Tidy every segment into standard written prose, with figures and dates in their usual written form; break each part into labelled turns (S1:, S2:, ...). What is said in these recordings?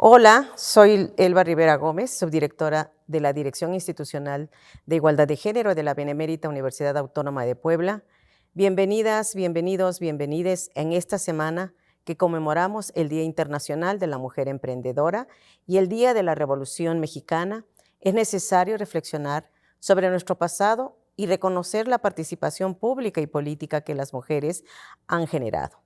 S1: Hola, soy Elba Rivera Gómez, subdirectora de la Dirección Institucional de Igualdad de Género de la Benemérita Universidad Autónoma de Puebla. Bienvenidas, bienvenidos, bienvenides en esta semana que conmemoramos el Día Internacional de la Mujer Emprendedora y el Día de la Revolución Mexicana. Es necesario reflexionar sobre nuestro pasado y reconocer la participación pública y política que las mujeres han generado.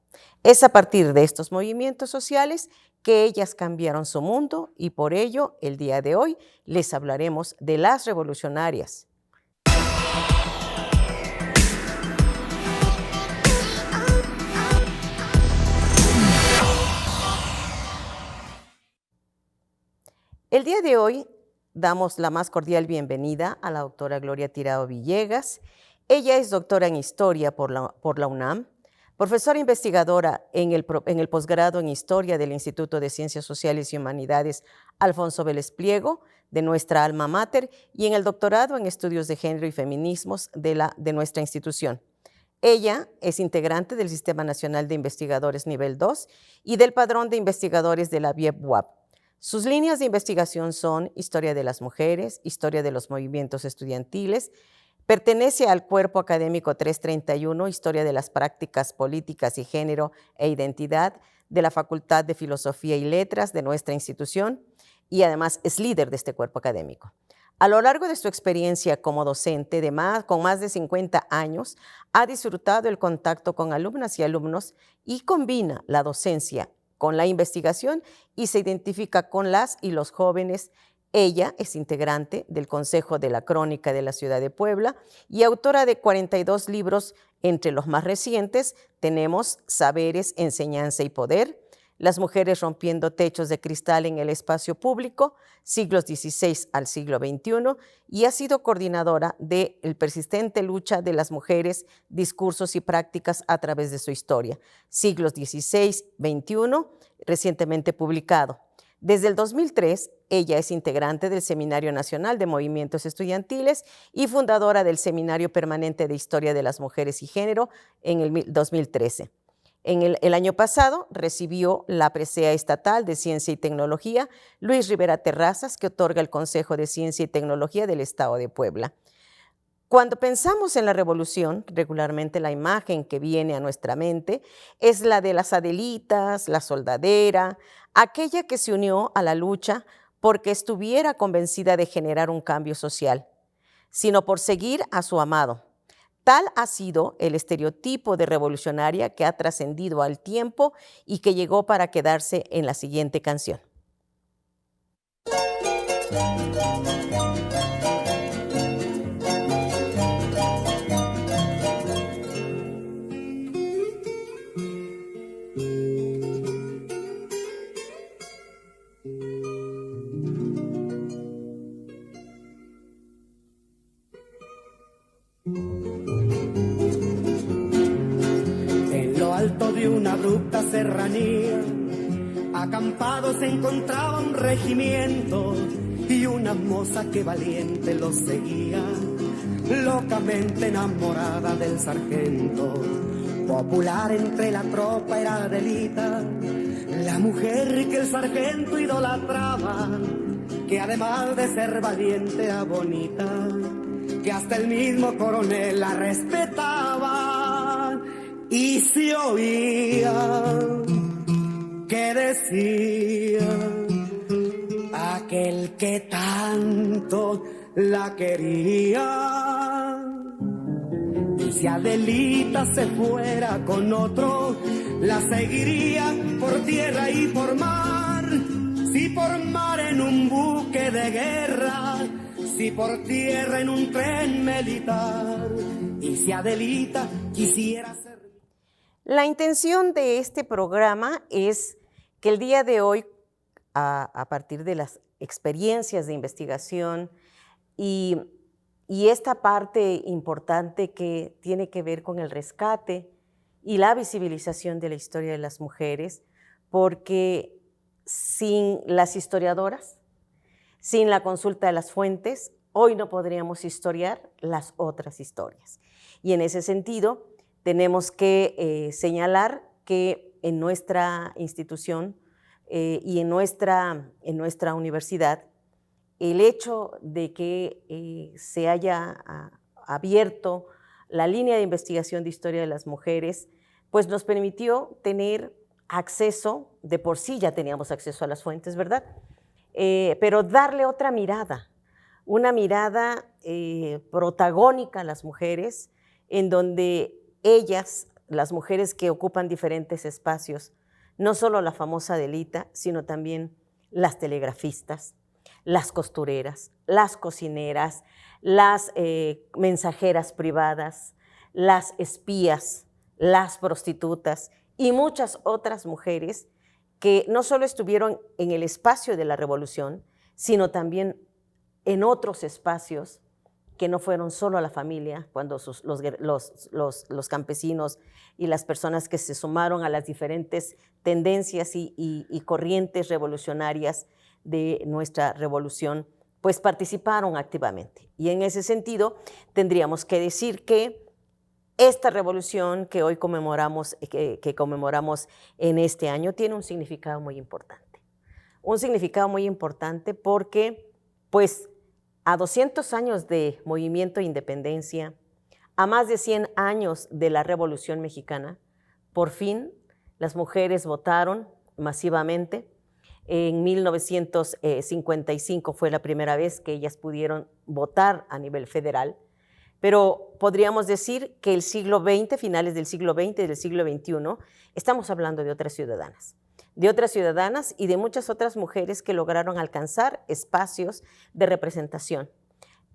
S1: Es a partir de estos movimientos sociales que ellas cambiaron su mundo y por ello el día de hoy les hablaremos de las revolucionarias. El día de hoy damos la más cordial bienvenida a la doctora Gloria Tirado Villegas. Ella es doctora en Historia por la UNAM, profesora investigadora en el posgrado en Historia del Instituto de Ciencias Sociales y Humanidades Alfonso Vélez Pliego, de nuestra alma mater, y en el doctorado en Estudios de Género y Feminismos de nuestra institución. Ella es integrante del Sistema Nacional de Investigadores Nivel 2 y del Padrón de Investigadores de la BIEP-UAP. Sus líneas de investigación son Historia de las Mujeres, Historia de los Movimientos Estudiantiles. Pertenece al Cuerpo Académico 331, Historia de las Prácticas Políticas y Género e Identidad de la Facultad de Filosofía y Letras de nuestra institución y además es líder de este cuerpo académico. A lo largo de su experiencia como docente con más de 50 años, ha disfrutado el contacto con alumnas y alumnos y combina la docencia con la investigación y se identifica con las y los jóvenes. Ella es integrante del Consejo de la Crónica de la Ciudad de Puebla y autora de 42 libros. Entre los más recientes tenemos Saberes, Enseñanza y Poder, Las mujeres rompiendo techos de cristal en el espacio público, siglos XVI al siglo XXI, y ha sido coordinadora de la persistente lucha de las mujeres, discursos y prácticas a través de su historia, siglos XVI-XXI, recientemente publicado. Desde el 2003, ella es integrante del Seminario Nacional de Movimientos Estudiantiles y fundadora del Seminario Permanente de Historia de las Mujeres y Género en el 2013. El año pasado recibió la presea estatal de Ciencia y Tecnología Luis Rivera Terrazas, que otorga el Consejo de Ciencia y Tecnología del Estado de Puebla. Cuando pensamos en la revolución, regularmente la imagen que viene a nuestra mente es la de las Adelitas, la soldadera, aquella que se unió a la lucha porque estuviera convencida de generar un cambio social, sino por seguir a su amado. Tal ha sido el estereotipo de revolucionaria que ha trascendido al tiempo y que llegó para quedarse en la siguiente canción.
S2: De una abrupta serranía, acampado se encontraba un regimiento y una moza que valiente lo seguía, locamente enamorada del sargento. Popular entre la tropa era Adelita, la mujer que el sargento idolatraba, que además de ser valiente era bonita, que hasta el mismo coronel la respetaba. Y se oía que decía aquel que tanto la quería. Y si Adelita se fuera con otro, la seguiría por tierra y por mar. Si por mar en un buque de guerra, si por tierra en un tren militar. Y si Adelita quisiera ser...
S1: La intención de este programa es que el día de hoy, a partir de las experiencias de investigación y esta parte importante que tiene que ver con el rescate y la visibilización de la historia de las mujeres, porque sin las historiadoras, sin la consulta de las fuentes, hoy no podríamos historiar las otras historias. Y en ese sentido, tenemos que señalar que en nuestra institución y en nuestra universidad, el hecho de que se haya abierto la línea de investigación de historia de las mujeres, pues nos permitió tener acceso, de por sí ya teníamos acceso a las fuentes, ¿verdad? Pero darle otra mirada, una mirada protagónica a las mujeres, en donde ellas, las mujeres que ocupan diferentes espacios, no solo la famosa Adelita, sino también las telegrafistas, las costureras, las cocineras, las mensajeras privadas, las espías, las prostitutas y muchas otras mujeres que no solo estuvieron en el espacio de la revolución, sino también en otros espacios que no fueron solo a la familia, cuando los campesinos y las personas que se sumaron a las diferentes tendencias y corrientes revolucionarias de nuestra revolución, pues participaron activamente. Y en ese sentido, tendríamos que decir que esta revolución que hoy conmemoramos, que conmemoramos en este año, tiene un significado muy importante. Un significado muy importante porque, pues, a 200 años de movimiento de independencia, a más de 100 años de la Revolución Mexicana, por fin las mujeres votaron masivamente. En 1955 fue la primera vez que ellas pudieron votar a nivel federal, pero podríamos decir que el siglo XX, finales del siglo XX y del siglo XXI, estamos hablando de otras ciudadanas y de muchas otras mujeres que lograron alcanzar espacios de representación,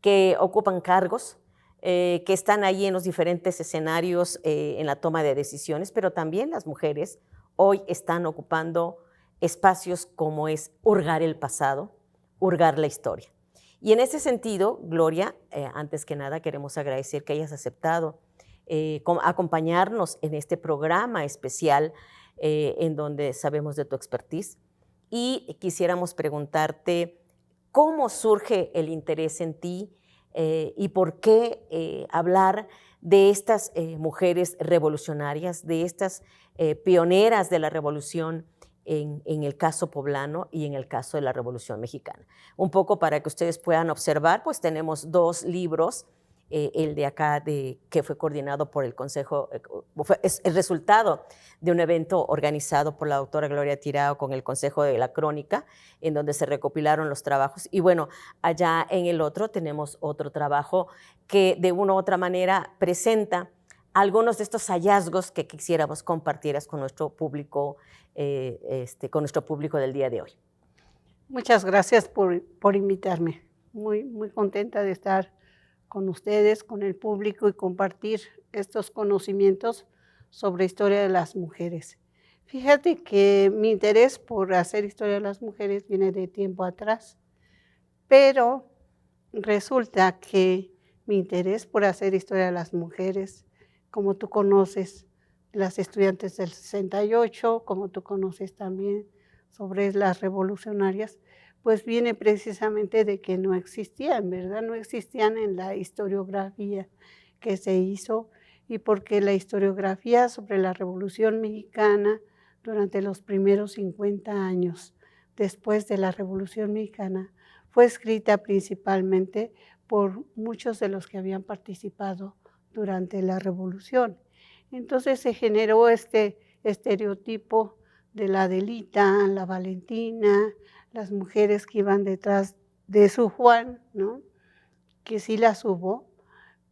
S1: que ocupan cargos, que están ahí en los diferentes escenarios en la toma de decisiones, pero también las mujeres hoy están ocupando espacios como es hurgar el pasado, hurgar la historia. Y en ese sentido, Gloria, antes que nada queremos agradecer que hayas aceptado acompañarnos en este programa especial en donde sabemos de tu expertise. Y quisiéramos preguntarte cómo surge el interés en ti y por qué hablar de estas mujeres revolucionarias, de estas pioneras de la revolución en el caso poblano y en el caso de la Revolución Mexicana. Un poco para que ustedes puedan observar, pues tenemos dos libros, el de acá que fue coordinado por el Consejo, es el resultado de un evento organizado por la doctora Gloria Tirado con el Consejo de la Crónica, en donde se recopilaron los trabajos. Y bueno, allá en el otro tenemos otro trabajo que de una u otra manera presenta algunos de estos hallazgos que quisiéramos compartir con nuestro público, del día de hoy.
S3: Muchas gracias por invitarme. Muy contenta de estar con ustedes, con el público y compartir estos conocimientos sobre historia de las mujeres. Fíjate que mi interés por hacer historia de las mujeres viene de tiempo atrás, pero resulta que mi interés por hacer historia de las mujeres, como tú conoces, las estudiantes del 68, como tú conoces también sobre las revolucionarias, pues viene precisamente de que no existían, ¿verdad? No existían en la historiografía que se hizo y porque la historiografía sobre la Revolución Mexicana durante los primeros 50 años después de la Revolución Mexicana fue escrita principalmente por muchos de los que habían participado durante la Revolución. Entonces se generó este estereotipo de la Adelita, la Valentina, las mujeres que iban detrás de su Juan, ¿no? Que sí las hubo,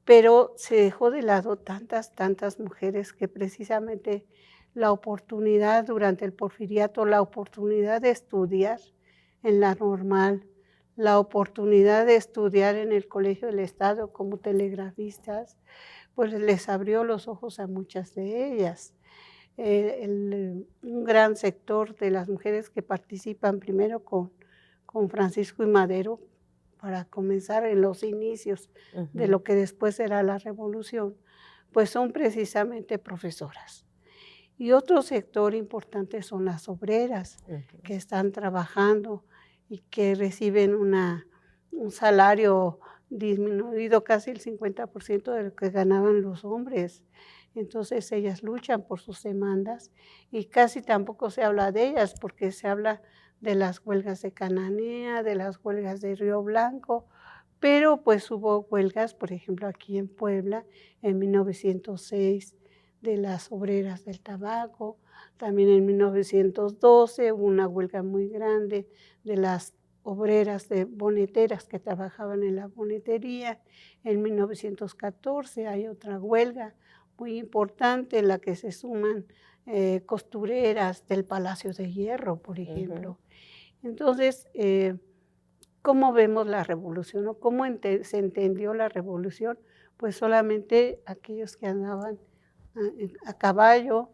S3: pero se dejó de lado tantas mujeres que precisamente la oportunidad durante el porfiriato, la oportunidad de estudiar en la normal, la oportunidad de estudiar en el Colegio del Estado como telegrafistas, pues les abrió los ojos a muchas de ellas. Un gran sector de las mujeres que participan primero con Francisco y Madero para comenzar en los inicios de lo que después será la revolución, pues son precisamente profesoras. Y otro sector importante son las obreras que están trabajando y que reciben un salario disminuido casi el 50% de lo que ganaban los hombres. Entonces ellas luchan por sus demandas y casi tampoco se habla de ellas porque se habla de las huelgas de Cananea, de las huelgas de Río Blanco, pero pues hubo huelgas, por ejemplo, aquí en Puebla en 1906 de las obreras del tabaco, también en 1912 hubo una huelga muy grande de las obreras de boneteras que trabajaban en la bonetería. En 1914 hay otra huelga muy importante en la que se suman costureras del Palacio de Hierro, por ejemplo. Entonces, ¿cómo vemos la revolución o cómo se entendió la revolución? Pues solamente aquellos que andaban a caballo,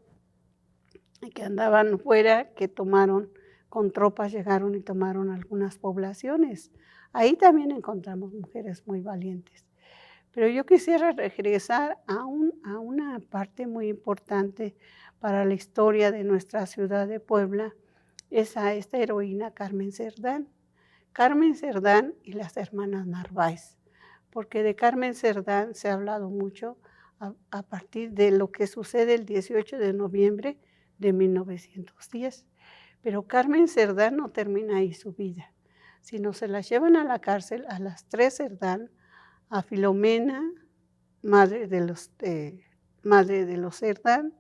S3: que andaban fuera, que tomaron con tropas, llegaron y tomaron algunas poblaciones. Ahí también encontramos mujeres muy valientes. Pero yo quisiera regresar a una parte muy importante para la historia de nuestra ciudad de Puebla, es a esta heroína Carmen Cerdán. Carmen Cerdán y las hermanas Narváez, porque de Carmen Cerdán se ha hablado mucho a partir de lo que sucede el 18 de noviembre de 1910. Pero Carmen Cerdán no termina ahí su vida, sino se las llevan a la cárcel a las tres Cerdán, a Filomena, madre de los Cerdán,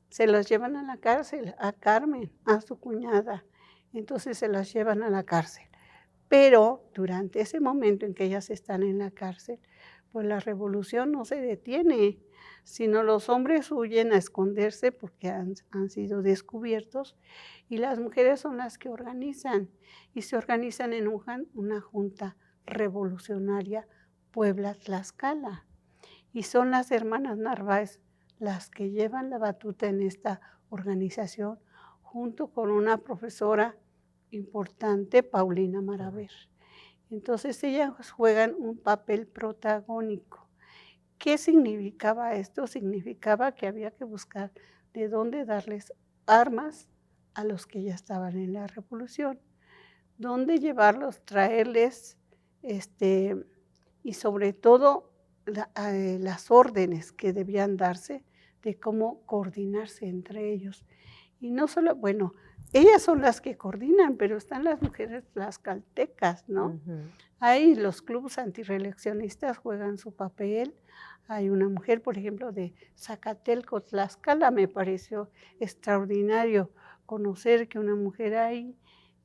S3: se las llevan a la cárcel, a Carmen, a su cuñada, entonces se las llevan a la cárcel. Pero durante ese momento en que ellas están en la cárcel, pues la revolución no se detiene, sino los hombres huyen a esconderse porque han sido descubiertos y las mujeres son las que organizan y se organizan en una junta revolucionaria Puebla-Tlaxcala. Y son las hermanas Narváez las que llevan la batuta en esta organización junto con una profesora importante, Paulina Maraver. Entonces ellas juegan un papel protagónico. ¿Qué significaba esto? Significaba que había que buscar de dónde darles armas a los que ya estaban en la revolución, dónde llevarlos, traerles, y sobre todo las órdenes que debían darse de cómo coordinarse entre ellos. Y no solo, bueno, ellas son las que coordinan, pero están las mujeres tlaxcaltecas, ¿no? Ahí los clubes antirreeleccionistas juegan su papel. Hay una mujer, por ejemplo, de Zacatelco, Tlaxcala, me pareció extraordinario conocer que una mujer ahí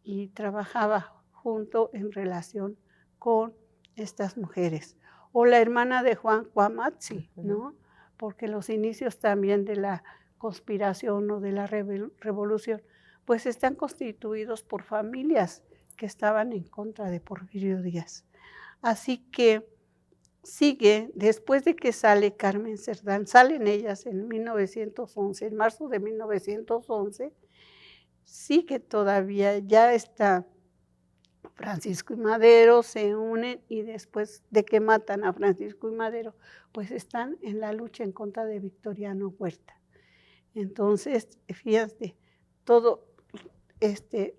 S3: y trabajaba junto en relación con estas mujeres. O la hermana de Juan Cuamatzi, ¿no? Porque los inicios también de la conspiración o de la revolución, pues están constituidos por familias que estaban en contra de Porfirio Díaz. Así que sigue, después de que sale Carmen Cerdán, salen ellas en 1911, en marzo de 1911, sigue todavía, ya está Francisco y Madero, se unen y después de que matan a Francisco y Madero, pues están en la lucha en contra de Victoriano Huerta. Entonces, fíjate, todo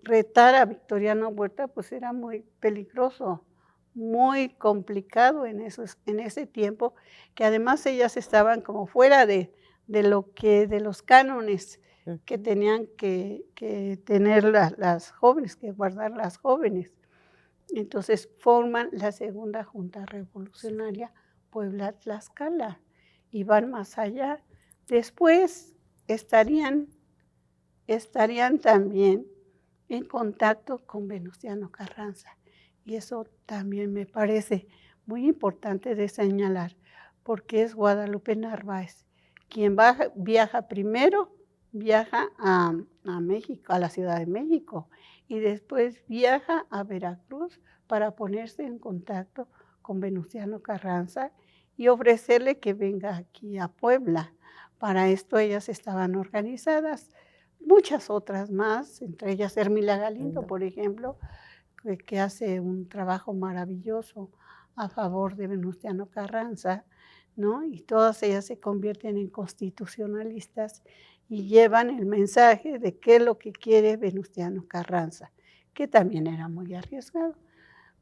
S3: retar a Victoriano Huerta pues era muy peligroso, muy complicado en ese tiempo, que además ellas estaban como fuera de los cánones que tenían que tener las jóvenes, que guardar las jóvenes. Entonces forman la segunda Junta Revolucionaria Puebla-Tlaxcala y van más allá. Después estarían también en contacto con Venustiano Carranza. Y eso también me parece muy importante de señalar, porque es Guadalupe Narváez quien viaja primero, viaja a México, a la Ciudad de México, y después viaja a Veracruz para ponerse en contacto con Venustiano Carranza y ofrecerle que venga aquí a Puebla. Para esto ellas estaban organizadas, muchas otras más, entre ellas Hermila Galindo, por ejemplo, que hace un trabajo maravilloso a favor de Venustiano Carranza, ¿no? Y todas ellas se convierten en constitucionalistas y llevan el mensaje de qué es lo que quiere Venustiano Carranza, que también era muy arriesgado.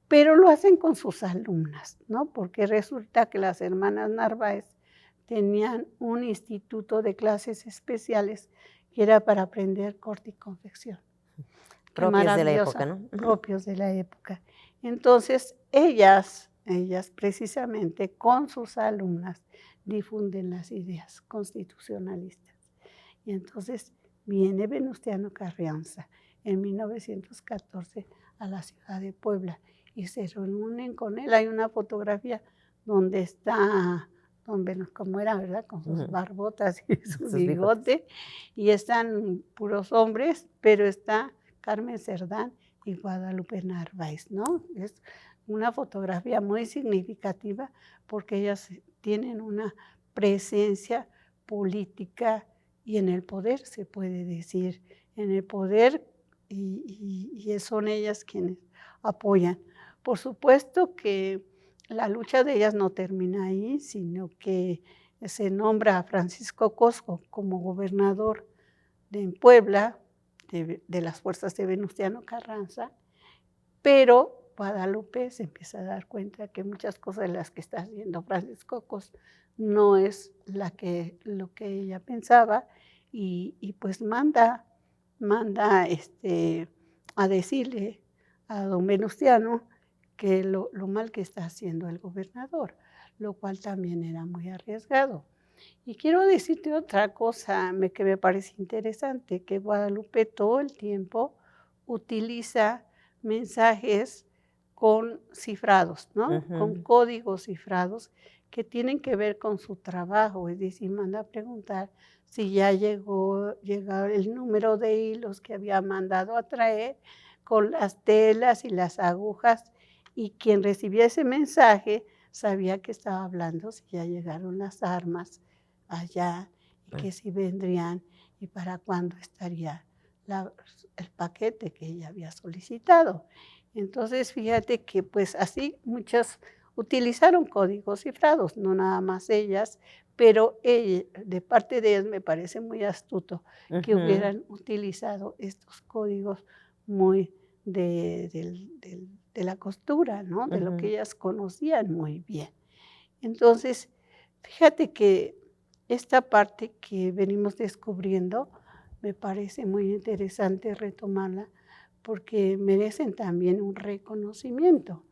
S3: Pero lo hacen con sus alumnas, ¿no? Porque resulta que las hermanas Narváez tenían un instituto de clases especiales que era para aprender corte y confección. Qué
S1: Propios de la
S3: maravilloso,
S1: época, ¿no?
S3: propios de la época. Entonces, ellas precisamente con sus alumnas difunden las ideas constitucionalistas. Y entonces viene Venustiano Carranza en 1914 a la ciudad de Puebla y se reúnen con él. Hay una fotografía donde está como era, ¿verdad? Con sus barbotas y su bigote, y están puros hombres, pero está Carmen Cerdán y Guadalupe Narváez, ¿no? Es una fotografía muy significativa porque ellas tienen una presencia política y en el poder, se puede decir, en el poder, y son ellas quienes apoyan. Por supuesto que la lucha de ellas no termina ahí, sino que se nombra a Francisco Cosco como gobernador de Puebla, de las fuerzas de Venustiano Carranza, pero Guadalupe se empieza a dar cuenta que muchas cosas de las que está haciendo Francisco Cosco no es lo que ella pensaba, y pues manda a decirle a don Venustiano que lo mal que está haciendo el gobernador, lo cual también era muy arriesgado. Y quiero decirte otra cosa que me parece interesante, que Guadalupe todo el tiempo utiliza mensajes con cifrados, ¿no? Con códigos cifrados que tienen que ver con su trabajo, es decir, manda a preguntar si ya llegó el número de hilos que había mandado a traer con las telas y las agujas, y quien recibía ese mensaje sabía que estaba hablando si ya llegaron las armas allá y que si vendrían y para cuándo estaría el paquete que ella había solicitado. Entonces, fíjate que pues así muchas utilizaron códigos cifrados, no nada más ellas, pero de parte de ellas me parece muy astuto que hubieran utilizado estos códigos muy de la costura, ¿no? De lo que ellas conocían muy bien. Entonces, fíjate que esta parte que venimos descubriendo me parece muy interesante retomarla porque merecen también un reconocimiento.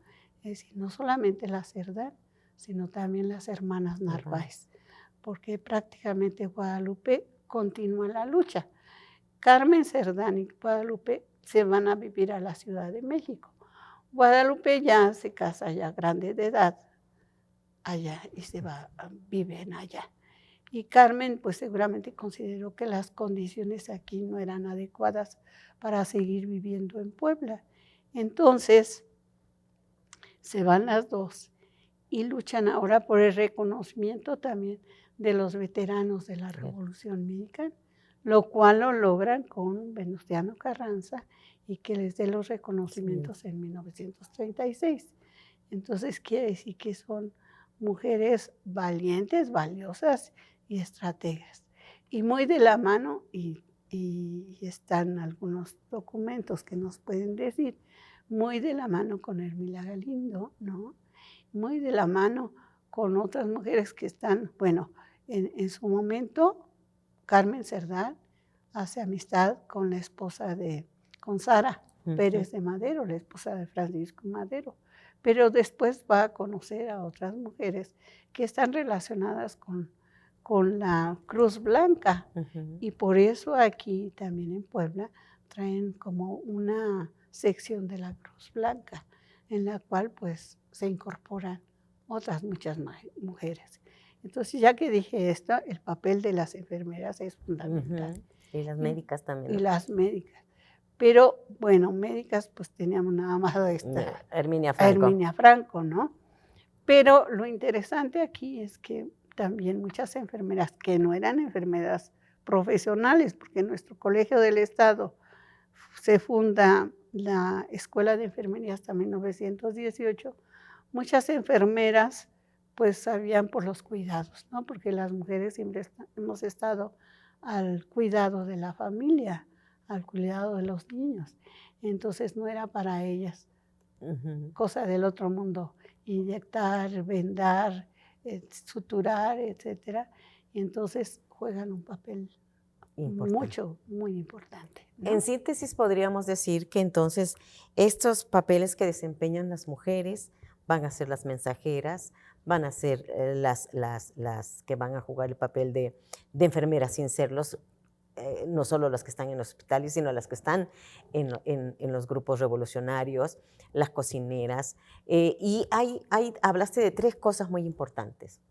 S3: Es decir, no solamente la Cerdán, sino también las hermanas Narváez, porque prácticamente Guadalupe continúa la lucha. Carmen Cerdán y Guadalupe se van a vivir a la Ciudad de México. Guadalupe ya se casa ya grande de edad allá y viven allá. Y Carmen pues seguramente consideró que las condiciones aquí no eran adecuadas para seguir viviendo en Puebla. Entonces se van las dos y luchan ahora por el reconocimiento también de los veteranos de la Revolución Mexicana, lo cual lo logran con Venustiano Carranza y que les dé los reconocimientos en 1936. Entonces quiere decir que son mujeres valientes, valiosas y estrategas. Y muy de la mano, y están algunos documentos que nos pueden decir, muy de la mano con Hermila Galindo, ¿no? Muy de la mano con otras mujeres que están, bueno, en su momento, Carmen Cerdán hace amistad con la esposa con Sara Pérez de Madero, la esposa de Francisco Madero, pero después va a conocer a otras mujeres que están relacionadas con la Cruz Blanca, y por eso aquí también en Puebla traen como una sección de la Cruz Blanca, en la cual pues se incorporan otras muchas mujeres. Entonces, ya que dije esto, el papel de las enfermeras es fundamental.
S1: Y las médicas también.
S3: Y las médicas. Pero, bueno, médicas, pues teníamos nada más a
S1: Herminia Franco.
S3: Herminia Franco, ¿no? Pero lo interesante aquí es que también muchas enfermeras que no eran enfermeras profesionales, porque en nuestro colegio del Estado se funda la Escuela de Enfermería hasta 1918, muchas enfermeras pues sabían por los cuidados, ¿no? Porque las mujeres siempre hemos estado al cuidado de la familia, al cuidado de los niños. Entonces no era para ellas cosa del otro mundo inyectar, vendar, suturar, etcétera. Y entonces juegan un papel muy importante, ¿no?
S1: En síntesis, podríamos decir que entonces estos papeles que desempeñan las mujeres van a ser las mensajeras, van a ser las que van a jugar el papel de enfermeras sin serlos, no solo las que están en los hospitales, sino las que están en los grupos revolucionarios, las cocineras. Y hablaste de 3 cosas muy importantes.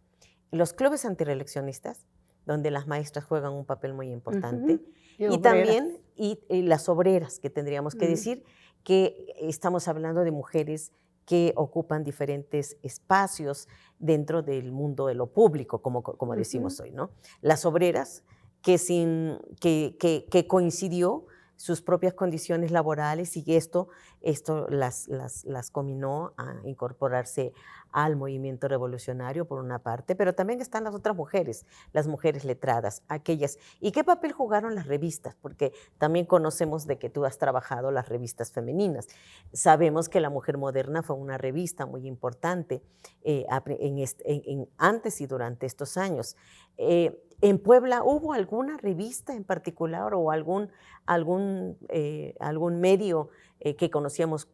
S1: Los clubes antireeleccionistas, donde las maestras juegan un papel muy importante, y también las obreras, que tendríamos que decir que estamos hablando de mujeres que ocupan diferentes espacios dentro del mundo de lo público, como decimos hoy, ¿no? Las obreras que coincidió sus propias condiciones laborales y esto las combinó a incorporarse al movimiento revolucionario por una parte, pero también están las mujeres letradas, aquellas. ¿Y qué papel jugaron las revistas? Porque también conocemos de que tú has trabajado las revistas femeninas. Sabemos que La Mujer Moderna fue una revista muy importante antes y durante estos años. ¿En Puebla hubo alguna revista en particular o algún medio que conocemos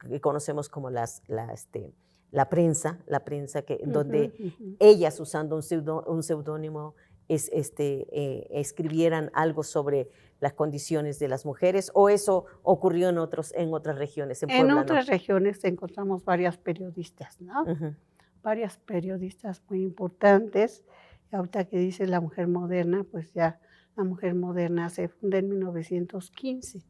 S1: como la prensa donde ellas, usando un seudónimo, escribieran algo sobre las condiciones de las mujeres, o eso ocurrió en otras regiones? En Puebla,
S3: otras regiones encontramos varias periodistas, ¿no? Varias periodistas muy importantes. Ahorita que dice La Mujer Moderna, pues ya La Mujer Moderna se funda en 1915.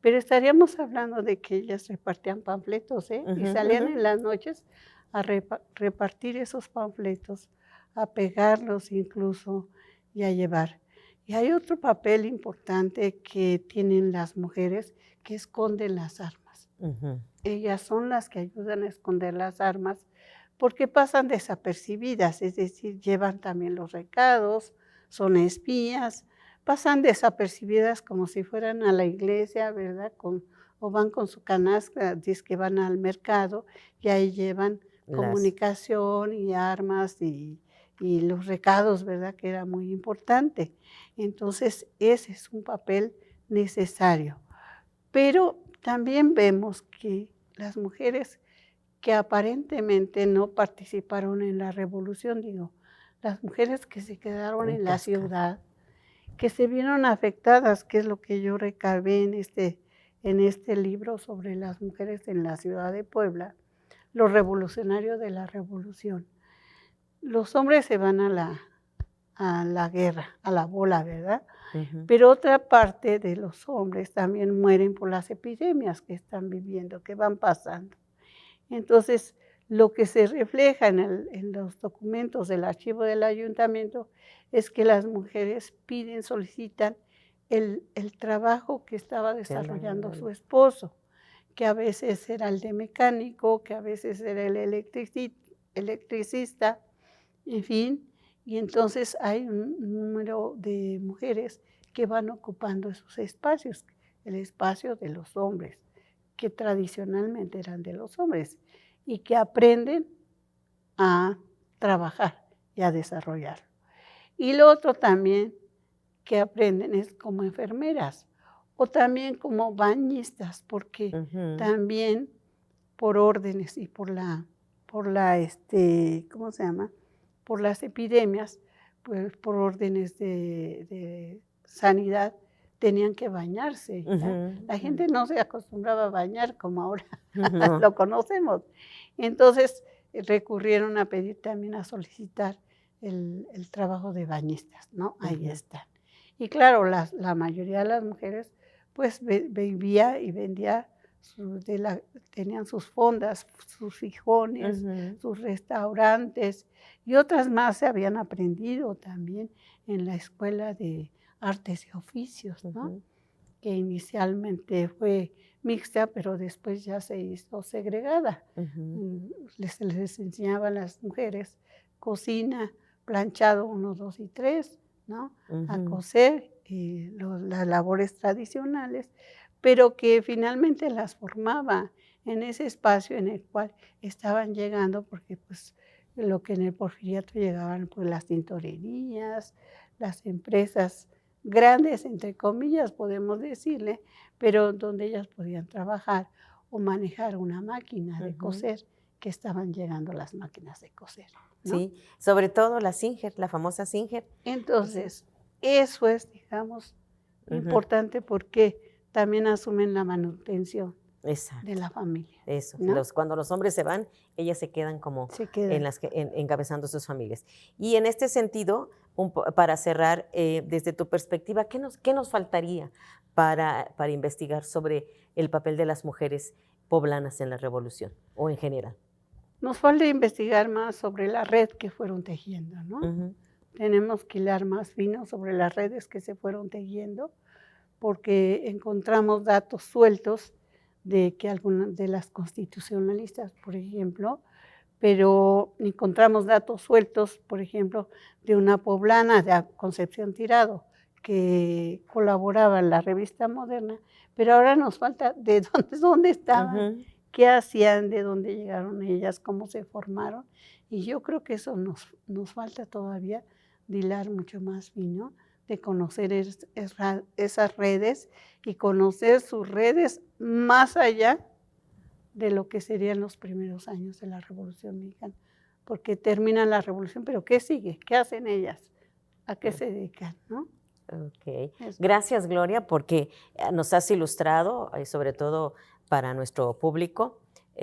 S3: Pero estaríamos hablando de que ellas repartían panfletos, y salían en las noches a repartir esos panfletos, a pegarlos incluso y a llevar. Y hay otro papel importante que tienen las mujeres, que esconden las armas. Ellas son las que ayudan a esconder las armas porque pasan desapercibidas, es decir, llevan también los recados, son espías, pasan desapercibidas como si fueran a la iglesia, ¿verdad? O van con su canasta, dice que van al mercado y ahí llevan comunicación y armas y los recados, ¿verdad? Que era muy importante. Entonces, ese es un papel necesario. Pero también vemos que las mujeres que aparentemente no participaron en la revolución, las mujeres que se quedaron en la ciudad, que se vieron afectadas, que es lo que yo recabé en este libro sobre las mujeres en la ciudad de Puebla, los revolucionarios de la revolución. Los hombres se van a la guerra, a la bola, ¿verdad? Pero otra parte de los hombres también mueren por las epidemias que están viviendo, que van pasando. Entonces, lo que se refleja en los documentos del archivo del ayuntamiento es que las mujeres solicitan el trabajo que estaba desarrollando su esposo, que a veces era el de mecánico, que a veces era el electricista, en fin. Y entonces hay un número de mujeres que van ocupando esos espacios, el espacio de los hombres, que tradicionalmente eran de los hombres, y que aprenden a trabajar y a desarrollarlo. Y lo otro también que aprenden es como enfermeras o también como bañistas, porque también por órdenes y por ¿cómo se llama? Por las epidemias, pues por órdenes de sanidad, tenían que bañarse. La gente no se acostumbraba a bañar como ahora lo conocemos. Entonces recurrieron a pedir también, a solicitar el trabajo de bañistas, ¿no? Ahí están. Y claro, la mayoría de las mujeres pues vivía y vendía, tenían sus fondas, sus fijones, sus restaurantes, y otras más se habían aprendido también en la escuela de artes y oficios, ¿no? Que inicialmente fue mixta, pero después ya se hizo segregada. Les enseñaban a las mujeres cocina, planchado 1, 2 y 3, ¿no? A coser, las labores tradicionales, pero que finalmente las formaba en ese espacio en el cual estaban llegando, porque pues lo que en el Porfiriato llegaban pues las tintorerías, las empresas grandes, entre comillas, podemos decirle, pero donde ellas podían trabajar o manejar una máquina de coser, que estaban llegando las máquinas de coser, ¿no?
S1: Sí, sobre todo la Singer, la famosa Singer.
S3: Entonces, eso es, digamos, importante porque también asumen la manutención
S1: Exacto.
S3: de la familia.
S1: Eso,
S3: ¿no?
S1: Cuando los hombres se van, ellas se quedan como encabezando sus familias. Y en este sentido, para cerrar, desde tu perspectiva, ¿qué nos faltaría para investigar sobre el papel de las mujeres poblanas en la revolución o en general?
S3: Nos falta investigar más sobre la red que fueron tejiendo, ¿no? Tenemos que hilar más fino sobre las redes que se fueron tejiendo, porque encontramos datos sueltos de que algunas de las constitucionalistas, por ejemplo, pero encontramos datos sueltos, por ejemplo, de una poblana, de Concepción Tirado, que colaboraba en la revista Moderna, pero ahora nos falta de dónde estaban, qué hacían, de dónde llegaron ellas, cómo se formaron, y yo creo que eso nos falta todavía de hilar mucho más fino, de conocer esas redes y conocer sus redes más allá de lo que serían los primeros años de la Revolución Mexicana, porque termina la Revolución, pero ¿qué sigue? ¿Qué hacen ellas? ¿A qué se dedican? ¿no?
S1: Okay. Gracias, Gloria, porque nos has ilustrado, sobre todo para nuestro público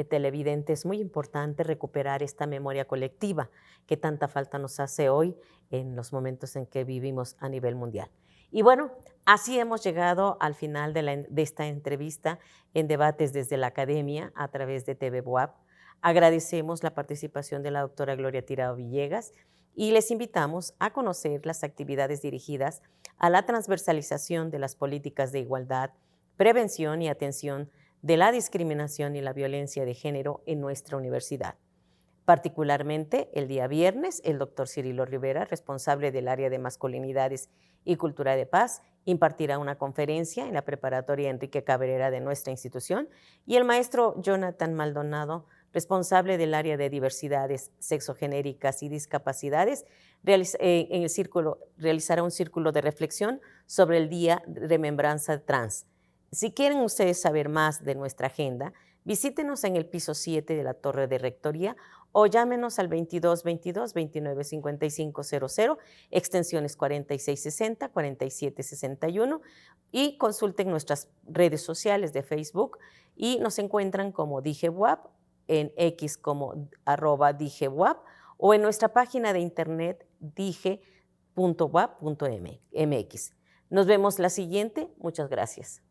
S1: televidente, es muy importante recuperar esta memoria colectiva que tanta falta nos hace hoy en los momentos en que vivimos a nivel mundial. Y bueno, así hemos llegado al final de esta entrevista en Debates desde la Academia a través de TV Buap. Agradecemos la participación de la doctora Gloria Tirado Villegas y les invitamos a conocer las actividades dirigidas a la transversalización de las políticas de igualdad, prevención y atención de la discriminación y la violencia de género en nuestra universidad. Particularmente, el día viernes, el doctor Cirilo Rivera, responsable del área de masculinidades y cultura de paz, impartirá una conferencia en la preparatoria Enrique Cabrera de nuestra institución, y el maestro Jonathan Maldonado, responsable del área de diversidades sexogenéricas y discapacidades, realizará un círculo de reflexión sobre el Día de Remembranza Trans. Si quieren ustedes saber más de nuestra agenda, visítenos en el piso 7 de la Torre de Rectoría o llámenos al 2222-295500, extensiones 4660, 4761, y consulten nuestras redes sociales de Facebook y nos encuentran como DIGEWAP, en X como @DIGEWAP o en nuestra página de internet dige.wap.mx. Nos vemos la siguiente. Muchas gracias.